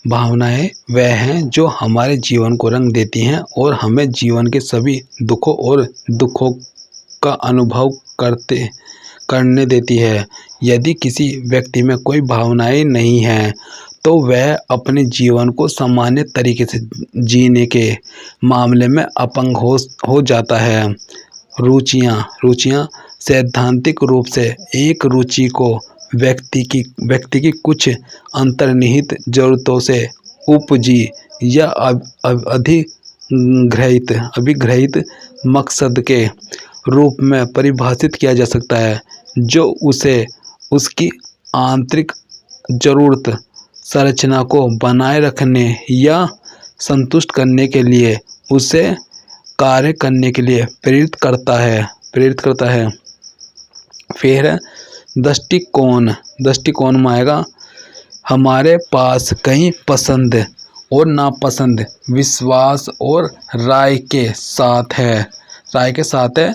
भावनाएं वह हैं जो हमारे जीवन को रंग देती हैं और हमें जीवन के सभी दुखों का अनुभव करने देती है। यदि किसी व्यक्ति में कोई भावनाएं नहीं हैं तो वह अपने जीवन को सामान्य तरीके से जीने के मामले में अपंग हो जाता है। रुचियाँ सैद्धांतिक रूप से एक रुचि को व्यक्ति की कुछ अंतर्निहित जरूरतों से उपजी या अभिग्रहित मकसद के रूप में परिभाषित किया जा सकता है, जो उसे उसकी आंतरिक जरूरत संरचना को बनाए रखने या संतुष्ट करने के लिए उसे कार्य करने के लिए प्रेरित करता है। फिर दृष्टिकोण में आएगा, हमारे पास कई पसंद और नापसंद विश्वास और राय के साथ है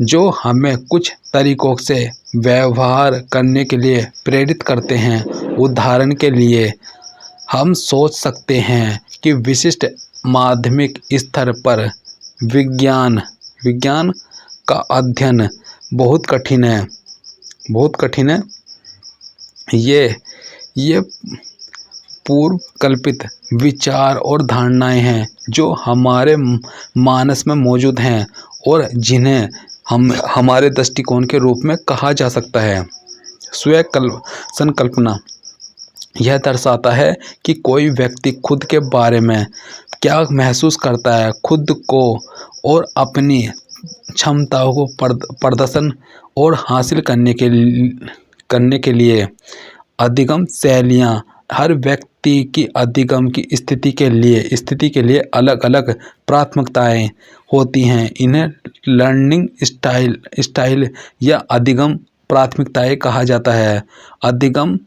जो हमें कुछ तरीकों से व्यवहार करने के लिए प्रेरित करते हैं। उदाहरण के लिए हम सोच सकते हैं कि विशिष्ट माध्यमिक स्तर पर विज्ञान का अध्ययन बहुत कठिन है। ये पूर्व कल्पित विचार और धारणाएं हैं जो हमारे मानस में मौजूद हैं और जिन्हें हम हमारे दृष्टिकोण के रूप में कहा जा सकता है। संकल्पना यह दर्शाता है कि कोई व्यक्ति खुद के बारे में क्या महसूस करता है, खुद को और अपनी क्षमताओं को प्रदर्शन और हासिल करने के लिए अधिगम शैलियाँ। हर व्यक्ति की अधिगम की स्थिति के लिए अलग अलग प्राथमिकताएं होती हैं। इन्हें लर्निंग स्टाइल या अधिगम प्राथमिकताएं कहा जाता है। अधिगम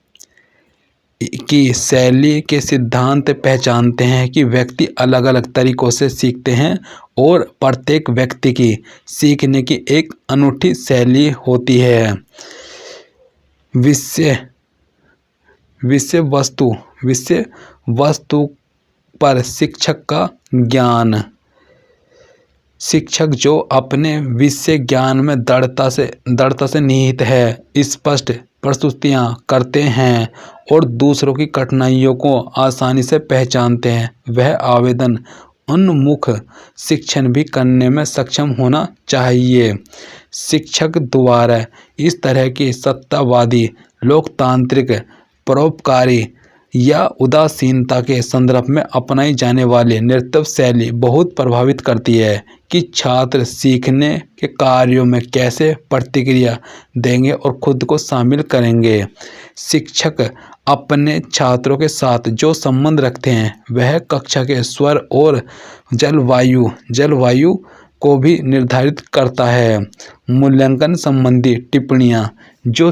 की शैली के सिद्धांत पहचानते हैं कि व्यक्ति अलग अलग तरीकों से सीखते हैं और प्रत्येक व्यक्ति की सीखने की एक अनूठी शैली होती है। विषय वस्तु पर शिक्षक का ज्ञान। शिक्षक जो अपने विषय ज्ञान में दृढ़ता से निहित है, स्पष्ट प्रस्तुतियाँ करते हैं और दूसरों की कठिनाइयों को आसानी से पहचानते हैं, वह आवेदन उन्मुख शिक्षण भी करने में सक्षम होना चाहिए। शिक्षक द्वारा इस तरह की सत्तावादी, लोकतांत्रिक, परोपकारी या उदासीनता के संदर्भ में अपनाई जाने वाली नेतृत्व शैली बहुत प्रभावित करती है कि छात्र सीखने के कार्यों में कैसे प्रतिक्रिया देंगे और खुद को शामिल करेंगे। शिक्षक अपने छात्रों के साथ जो संबंध रखते हैं वह कक्षा के स्वर और जलवायु को भी निर्धारित करता है। मूल्यांकन संबंधी टिप्पणियाँ जो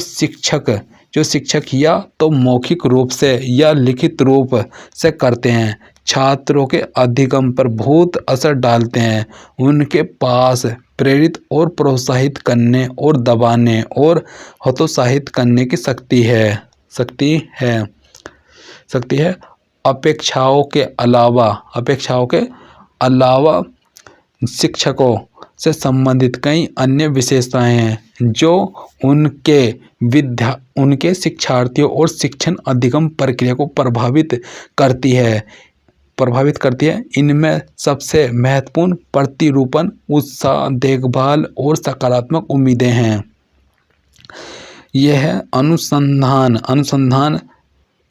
शिक्षक या तो मौखिक रूप से या लिखित रूप से करते हैं, छात्रों के अधिगम पर बहुत असर डालते हैं। उनके पास प्रेरित और प्रोत्साहित करने और दबाने और हतोत्साहित करने की शक्ति है। अपेक्षाओं के अलावा शिक्षकों से संबंधित कई अन्य विशेषताएं हैं जो उनके शिक्षार्थियों और शिक्षण अधिगम प्रक्रिया को प्रभावित करती है। इनमें सबसे महत्वपूर्ण प्रतिरूपण, उत्साह, देखभाल और सकारात्मक उम्मीदें हैं। यह अनुसंधान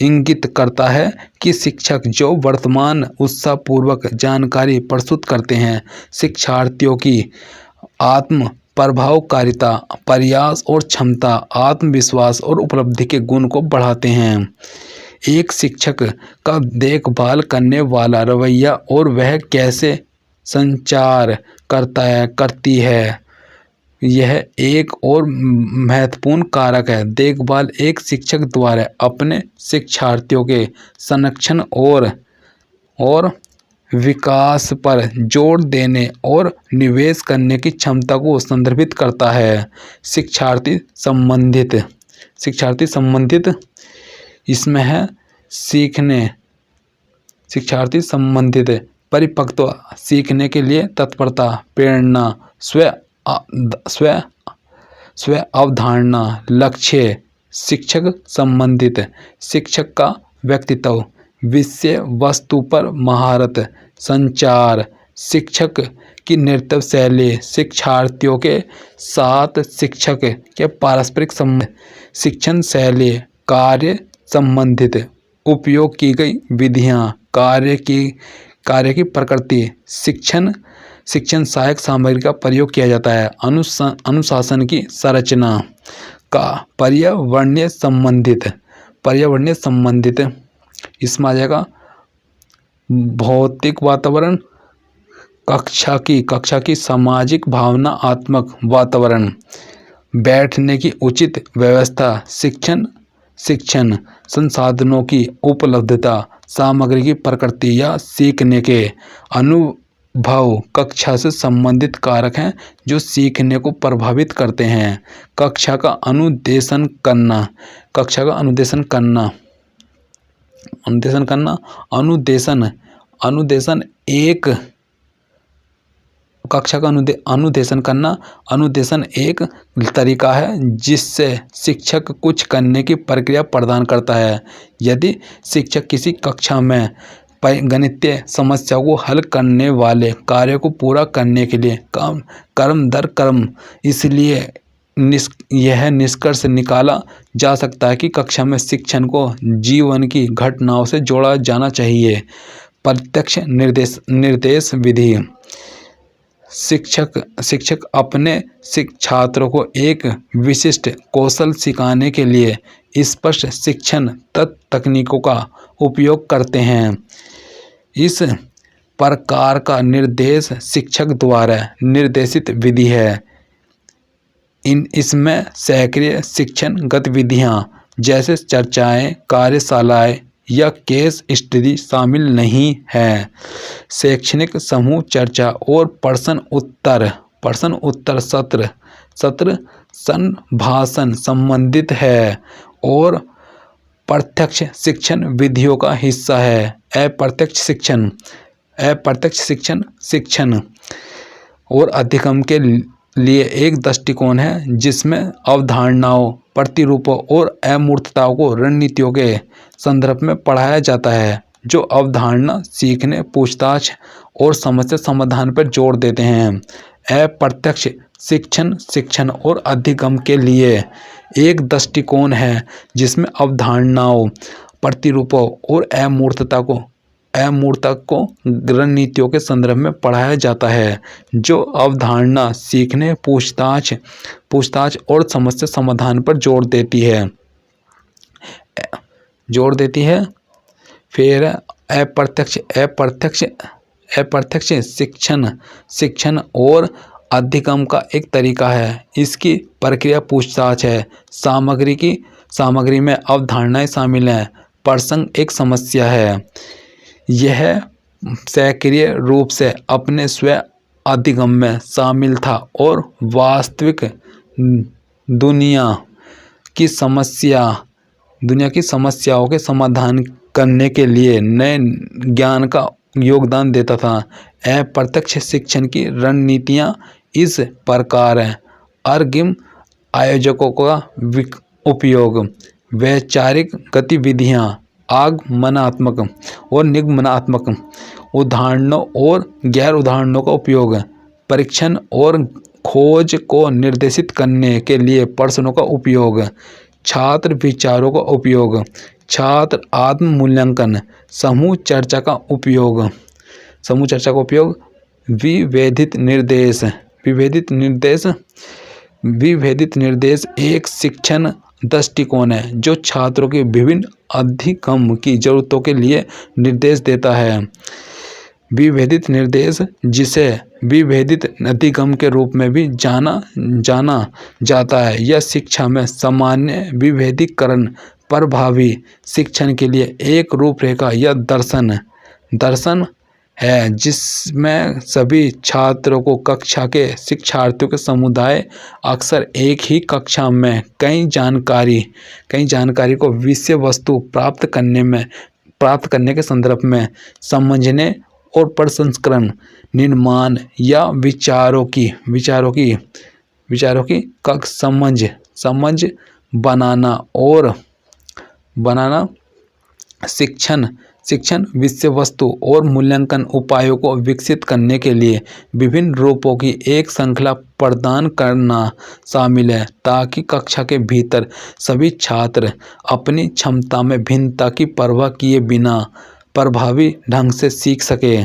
इंगित करता है कि शिक्षक जो वर्तमान उत्साहपूर्वक जानकारी प्रस्तुत करते हैं, शिक्षार्थियों की आत्म प्रभावकारिता, प्रयास और क्षमता, आत्मविश्वास और उपलब्धि के गुण को बढ़ाते हैं। एक शिक्षक का देखभाल करने वाला रवैया और वह कैसे संचार करती है, यह एक और महत्वपूर्ण कारक है। देखभाल एक शिक्षक द्वारा अपने शिक्षार्थियों के संरक्षण और विकास पर जोर देने और निवेश करने की क्षमता को संदर्भित करता है। शिक्षार्थी संबंधित इसमें है सीखने शिक्षार्थी संबंधित परिपक्वता, सीखने के लिए तत्परता, प्रेरणा, स्व स्व अवधारणा, लक्ष्य। शिक्षक संबंधित शिक्षक का व्यक्तित्व, विषय वस्तु पर महारत, संचार। शिक्षक की नेतृत्व शैली, शिक्षार्थियों के साथ शिक्षक के पारस्परिक संबंध। शिक्षण शैली, कार्य संबंधित, उपयोग की गई विधियाँ, कार्य की प्रकृति। शिक्षण सहायक सामग्री का प्रयोग किया जाता है। अनुशासन की संरचना का पर्यावरणीय संबंधित इसमें आ जाएगा भौतिक वातावरण, कक्षा की सामाजिक भावनात्मक वातावरण, बैठने की उचित व्यवस्था। शिक्षण संसाधनों की उपलब्धता, सामग्री की प्रकृति या सीखने के अनुभव कक्षा से संबंधित कारक हैं जो सीखने को प्रभावित करते हैं। कक्षा का अनुदेशन करना, अनुदेशन एक तरीका है जिससे शिक्षक कुछ करने की प्रक्रिया प्रदान करता है। यदि शिक्षक किसी कक्षा में गणितीय समस्या को हल करने वाले कार्य को पूरा करने के लिए क्रम दर क्रम, इसलिए यह निष्कर्ष निकाला जा सकता है कि कक्षा में शिक्षण को जीवन की घटनाओं से जोड़ा जाना चाहिए। प्रत्यक्ष निर्देश विधि, शिक्षक अपने छात्रों को एक विशिष्ट कौशल सिखाने के लिए स्पष्ट शिक्षण तकनीकों का उपयोग करते हैं। इस प्रकार का निर्देश शिक्षक द्वारा निर्देशित विधि है। इसमें सक्रिय शिक्षण गतिविधियां जैसे चर्चाएं, कार्यशालाएं या केस स्टडी शामिल नहीं है। शैक्षणिक समूह चर्चा और प्रश्न उत्तर सत्र संभाषण संबंधित है और प्रत्यक्ष शिक्षण विधियों का हिस्सा है। अप्रत्यक्ष शिक्षण और अधिगम के लिए एक दृष्टिकोण है जिसमें अवधारणाओं, प्रतिरूपों और अमूर्तताओं को रणनीतियों के संदर्भ में पढ़ाया जाता है, जो अवधारणा सीखने, पूछताछ और समस्या समाधान पर जोर देते हैं। अप्रत्यक्ष शिक्षण और अधिगम के लिए एक दृष्टिकोण है जिसमें अवधारणाओं, प्रतिरूपों और अमूर्तता को रणनीतियों के संदर्भ में पढ़ाया जाता है, जो अवधारणा सीखने, पूछताछ और समस्या समाधान पर जोर देती है। फिर अप्रत्यक्ष शिक्षण और अधिगम का एक तरीका है। इसकी प्रक्रिया पूछताछ है। सामग्री में अवधारणाएं शामिल हैं। प्रसंग एक समस्या है। यह सक्रिय रूप से अपने स्व अधिगम में शामिल था और वास्तविक दुनिया की समस्याओं के समाधान करने के लिए नए ज्ञान का योगदान देता था। अप्रत्यक्ष शिक्षण की रणनीतियाँ इस प्रकार हैं। अर्गिम आयोजकों का उपयोग, वैचारिक गतिविधियाँ, आगमनात्मक और निगमनात्मक उदाहरणों और गैर उदाहरणों का उपयोग, परीक्षण और खोज को निर्देशित करने के लिए प्रश्नों का उपयोग, छात्र विचारों का उपयोग, छात्र आत्म मूल्यांकन, समूह चर्चा का उपयोग, विभेदित निर्देश एक शिक्षण दृष्टिकोण है जो छात्रों के विभिन्न अधिगम की जरूरतों के लिए निर्देश देता है। विभेदित निर्देश, जिसे विभेदित अधिगम के रूप में भी जाना जाता है, यह शिक्षा में सामान्य विभेदीकरण प्रभावी शिक्षण के लिए एक रूपरेखा या दर्शन है जिसमें सभी छात्रों को कक्षा के शिक्षार्थियों के समुदाय अक्सर एक ही कक्षा में कई जानकारी को विषय वस्तु प्राप्त करने में प्राप्त करने के संदर्भ में समझने और प्रसंस्करण, निर्माण या विचारों की समझ बनाना शिक्षण विषय वस्तु और मूल्यांकन उपायों को विकसित करने के लिए विभिन्न रूपों की एक श्रृंखला प्रदान करना शामिल है, ताकि कक्षा के भीतर सभी छात्र अपनी क्षमता में भिन्नता की परवाह किए बिना प्रभावी ढंग से सीख सके।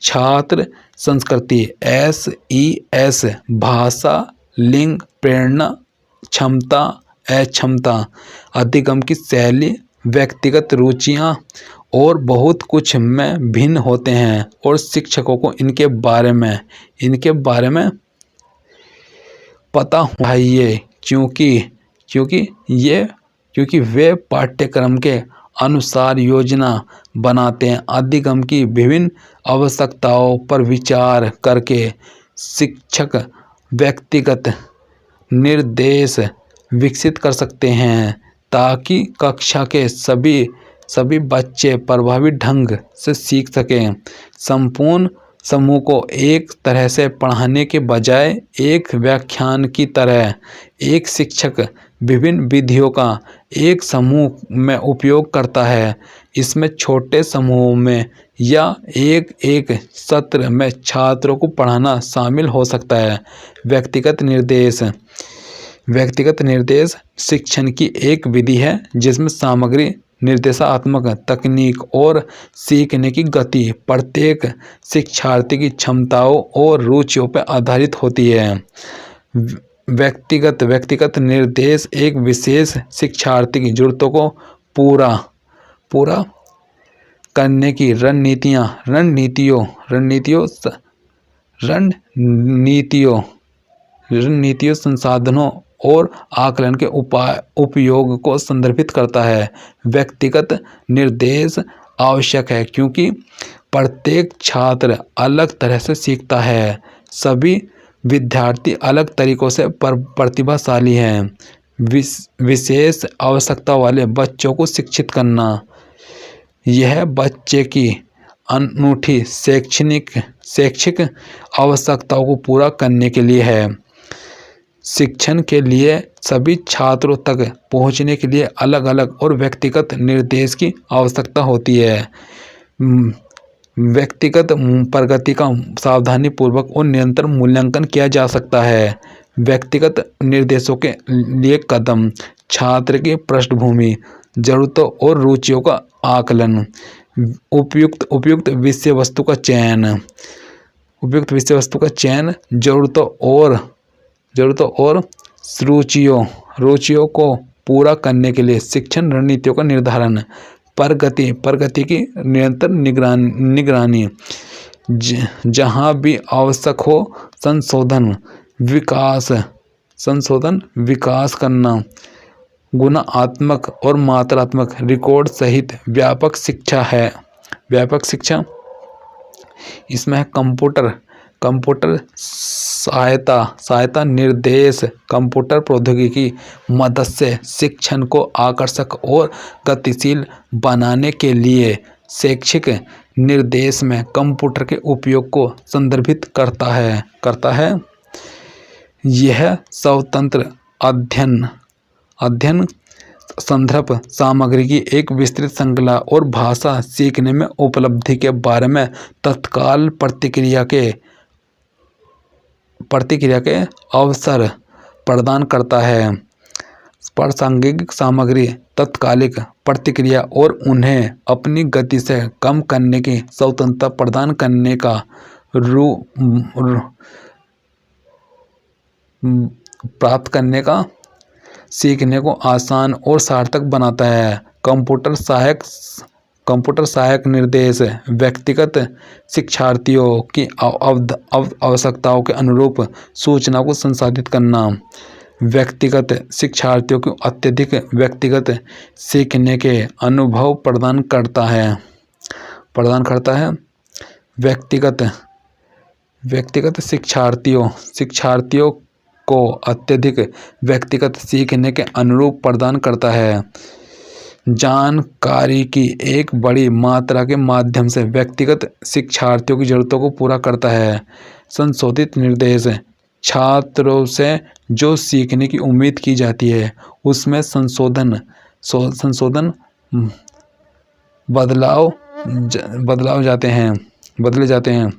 छात्र संस्कृति SES भाषा, लिंग, प्रेरणा, क्षमता, अक्षमता, अधिगम की शैली, व्यक्तिगत रुचियां और बहुत कुछ में भिन्न होते हैं और शिक्षकों को इनके बारे में पता होना चाहिए, क्योंकि वे पाठ्यक्रम के अनुसार योजना बनाते हैं। अधिगम की विभिन्न आवश्यकताओं पर विचार करके शिक्षक व्यक्तिगत निर्देश विकसित कर सकते हैं, ताकि कक्षा के सभी बच्चे प्रभावी ढंग से सीख सकें। संपूर्ण समूह को एक तरह से पढ़ाने के बजाय एक व्याख्यान की तरह एक शिक्षक विभिन्न विधियों का एक समूह में उपयोग करता है। इसमें छोटे समूहों में या एक सत्र में छात्रों को पढ़ाना शामिल हो सकता है। व्यक्तिगत निर्देश शिक्षण की एक विधि है जिसमें सामग्री, निर्देशात्मक तकनीक और सीखने की गति प्रत्येक शिक्षार्थी की क्षमताओं और रुचियों पर आधारित होती है। व्यक्तिगत निर्देश एक विशेष शिक्षार्थी की जरूरतों को पूरा करने की रणनीतियों, संसाधनों और आकलन के उपयोग को संदर्भित करता है। व्यक्तिगत निर्देश आवश्यक है क्योंकि प्रत्येक छात्र अलग तरह से सीखता है। सभी विद्यार्थी अलग तरीकों से प्रतिभाशाली हैं। विशेष आवश्यकता वाले बच्चों को शिक्षित करना, यह बच्चे की अनूठी शैक्षिक आवश्यकताओं को पूरा करने के लिए है। शिक्षण के लिए सभी छात्रों तक पहुंचने के लिए अलग अलग और व्यक्तिगत निर्देश की आवश्यकता होती है। व्यक्तिगत प्रगति का सावधानीपूर्वक और निरंतर मूल्यांकन किया जा सकता है। व्यक्तिगत निर्देशों के लिए कदम: छात्र की पृष्ठभूमि, जरूरतों और रुचियों का आकलन, उपयुक्त विषय वस्तु का चयन, जरूरतों और रुचियों को पूरा करने के लिए शिक्षण रणनीतियों का निर्धारण, प्रगति की निरंतर निगरानी, जहां भी आवश्यक हो संशोधन विकास करना, गुणात्मक और मात्रात्मक रिकॉर्ड सहित व्यापक शिक्षा इसमें कंप्यूटर सहायता निर्देश, कंप्यूटर प्रौद्योगिकी की मदद से शिक्षण को आकर्षक और गतिशील बनाने के लिए शैक्षिक निर्देश में कंप्यूटर के उपयोग को संदर्भित करता है। यह स्वतंत्र अध्ययन संदर्भ सामग्री की एक विस्तृत श्रृंखला और भाषा सीखने में उपलब्धि के बारे में तत्काल प्रतिक्रिया के अवसर प्रदान करता है। प्रासंगिक सामग्री, तत्कालिक प्रतिक्रिया और उन्हें अपनी गति से कम करने की स्वतंत्रता प्रदान करने का प्राप्त करने का सीखने को आसान और सार्थक बनाता है। कंप्यूटर सहायक निर्देश व्यक्तिगत शिक्षार्थियों की आवश्यकताओं के अनुरूप सूचना को संसाधित करना, व्यक्तिगत शिक्षार्थियों को अत्यधिक व्यक्तिगत सीखने के अनुभव प्रदान करता है। व्यक्तिगत शिक्षार्थियों को अत्यधिक व्यक्तिगत सीखने के अनुरूप प्रदान करता है, जानकारी की एक बड़ी मात्रा के माध्यम से व्यक्तिगत शिक्षार्थियों की जरूरतों को पूरा करता है। संशोधित निर्देश छात्रों से जो सीखने की उम्मीद की जाती है उसमें संशोधन बदले जाते हैं।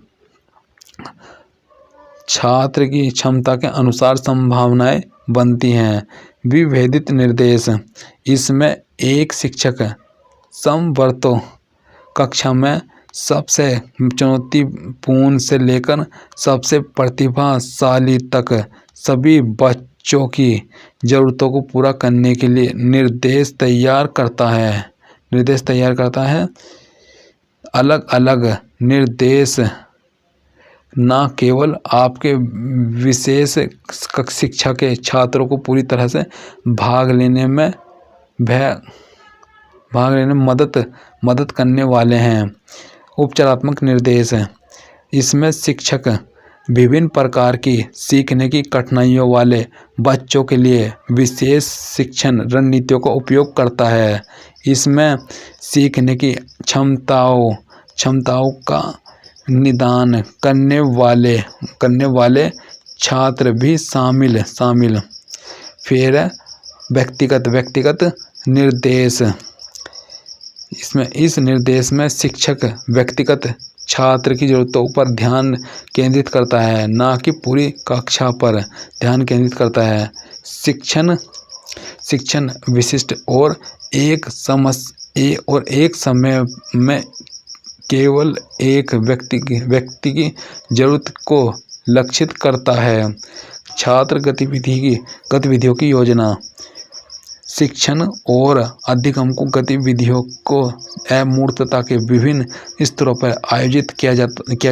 छात्र की क्षमता के अनुसार संभावनाएं बनती हैं। विभेदित निर्देश इसमें एक शिक्षक समवर्तों कक्षा में सबसे चुनौतीपूर्ण से लेकर सबसे प्रतिभाशाली तक सभी बच्चों की ज़रूरतों को पूरा करने के लिए निर्देश तैयार करता है। अलग अलग निर्देश न केवल आपके विशेष शिक्षा के छात्रों को पूरी तरह से भाग लेने में मदद करने वाले हैं। उपचारात्मक निर्देश इसमें शिक्षक विभिन्न प्रकार की सीखने की कठिनाइयों वाले बच्चों के लिए विशेष शिक्षण रणनीतियों का उपयोग करता है। इसमें सीखने की क्षमताओं का निदान करने वाले छात्र भी शामिल। फिर व्यक्तिगत निर्देश इस निर्देश में शिक्षक व्यक्तिगत छात्र की ज़रूरतों पर ध्यान केंद्रित करता है, न कि पूरी कक्षा पर ध्यान केंद्रित करता है। शिक्षण विशिष्ट और एक समय में केवल एक व्यक्ति की जरूरत को लक्षित करता है। छात्र गतिविधियों की योजना शिक्षण और अधिगम को गतिविधियों को अमूर्तता के विभिन्न स्तरों पर आयोजित किया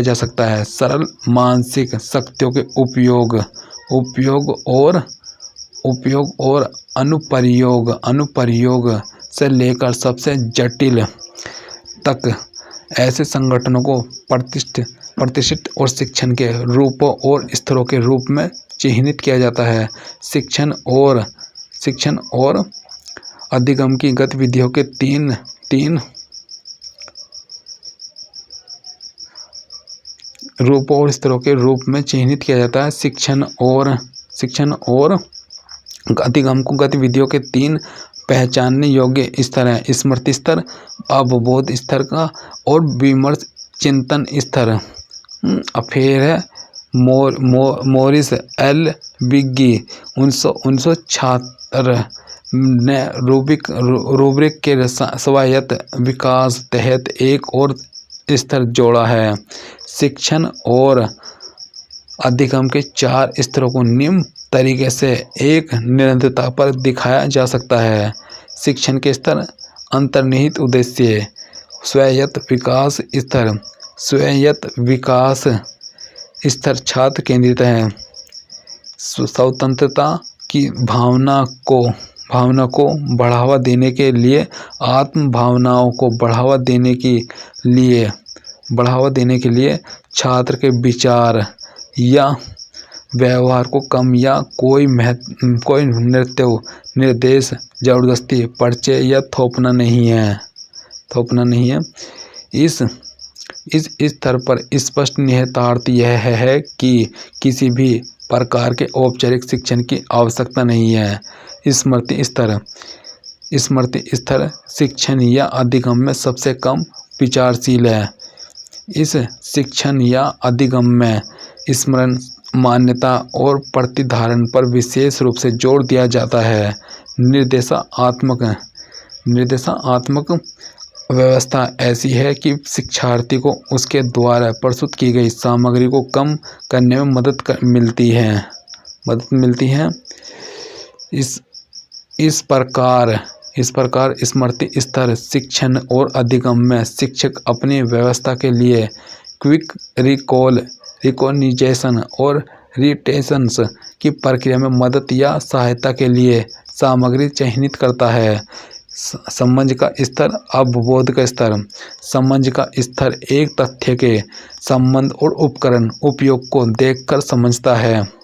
जा सकता है। सरल मानसिक शक्तियों के उपयोग और अनुप्रयोग से लेकर सबसे जटिल तक ऐसे संगठनों को प्रतिष्ठित और शिक्षण के रूपों और स्तरों के रूप में चिह्नित किया जाता है। शिक्षण और अधिगम की गतिविधियों के तीन रूपों और स्तरों के रूप में चिह्नित किया जाता है। शिक्षण और अधिगम को गतिविधियों के तीन पहचानने योग्य स्तर हैं: स्मृति स्तर, अवबोध स्तर का और विमर्श चिंतन स्तर। फिर है मोरिस एल बिग्गी 1976 ने रूब्रिक के स्वायत्त विकास तहत एक और स्तर जोड़ा है। शिक्षण और अधिगम के 4 स्तरों को निम्न तरीके से एक निरंतरता पर दिखाया जा सकता है। शिक्षण के स्तर अंतर्निहित उद्देश्य स्वायत्त विकास स्तर छात्र केंद्रित है। स्वतंत्रता की भावना को बढ़ावा देने के लिए आत्म भावनाओं को बढ़ावा देने के लिए छात्र के विचार या व्यवहार को कम या कोई निर्देश जबरदस्ती परिचय या थोपना नहीं है। इस स्तर पर स्पष्ट निहितार्थ यह है कि किसी भी प्रकार के औपचारिक शिक्षण की आवश्यकता नहीं है। स्मृति स्तर शिक्षण या अधिगम में सबसे कम विचारशील है। इस शिक्षण या अधिगम में स्मरण, मान्यता और प्रतिधारण पर विशेष रूप से जोर दिया जाता है। निर्देशात्मक व्यवस्था ऐसी है कि शिक्षार्थी को उसके द्वारा प्रस्तुत की गई सामग्री को कम करने में मदद मिलती है। इस प्रकार स्मृति स्तर शिक्षण और अधिगम में शिक्षक अपनी व्यवस्था के लिए क्विक रिकॉग्निशन और रिटेंशंस की प्रक्रिया में मदद या सहायता के लिए सामग्री चिह्नित करता है। समझ का स्तर, अवबोध का स्तर। समझ का स्तर एक तथ्य के संबंध और उपकरण उपयोग को देखकर समझता है।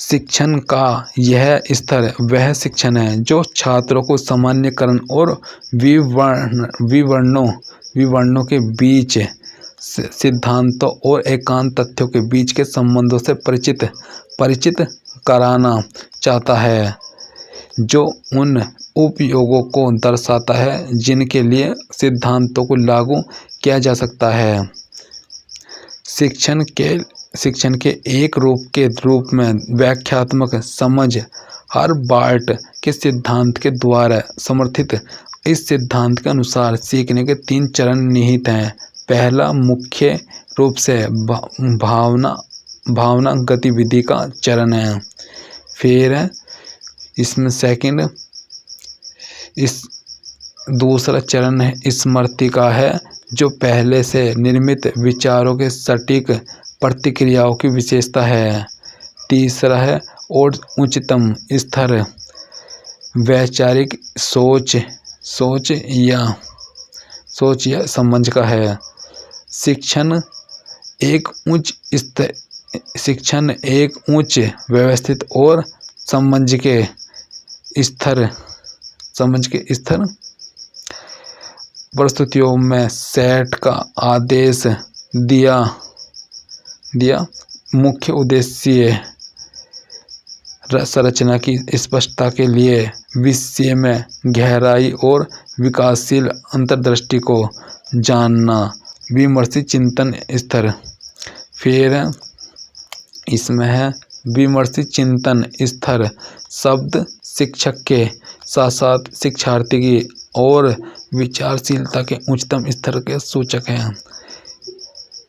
शिक्षण का यह स्तर वह शिक्षण है जो छात्रों को सामान्यकरण और विवरणों के बीच, सिद्धांतों और एकांत तथ्यों के बीच के संबंधों से परिचित कराना चाहता है, जो उन उपयोगों को दर्शाता है जिनके लिए सिद्धांतों को लागू किया जा सकता है। शिक्षण के एक रूप में व्याख्यात्मक समझ हर्बार्ट के सिद्धांत के द्वारा समर्थित। इस सिद्धांत के अनुसार सीखने के 3 चरण निहित हैं। पहला मुख्य रूप से भावना गतिविधि का चरण है। फिर इसमें सेकंड दूसरा चरण है स्मृति का है, जो पहले से निर्मित विचारों के सटीक प्रतिक्रियाओं की विशेषता है। तीसरा है और उच्चतम स्तर वैचारिक सोच या समझ का है। शिक्षण एक उच्च व्यवस्थित और समझ के स्तर परिस्थितियों में सेट का आदेश दिया मुख्य उद्देश्य संरचना की स्पष्टता के लिए विषय में गहराई और विकासशील अंतर्दृष्टि को जानना, विमर्शी चिंतन स्तर। फिर इसमें है विमर्शी चिंतन स्तर शब्द शिक्षक के साथ साथ शिक्षार्थी की और विचारशीलता के उच्चतम स्तर के सूचक हैं।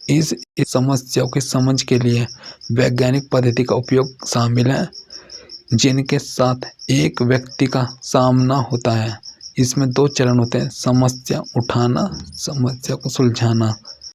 इस समस्याओं की समझ के लिए वैज्ञानिक पद्धति का उपयोग शामिल है, जिनके साथ एक व्यक्ति का सामना होता है। इसमें 2 चरण होते हैं, समस्या उठाना, समस्या को सुलझाना।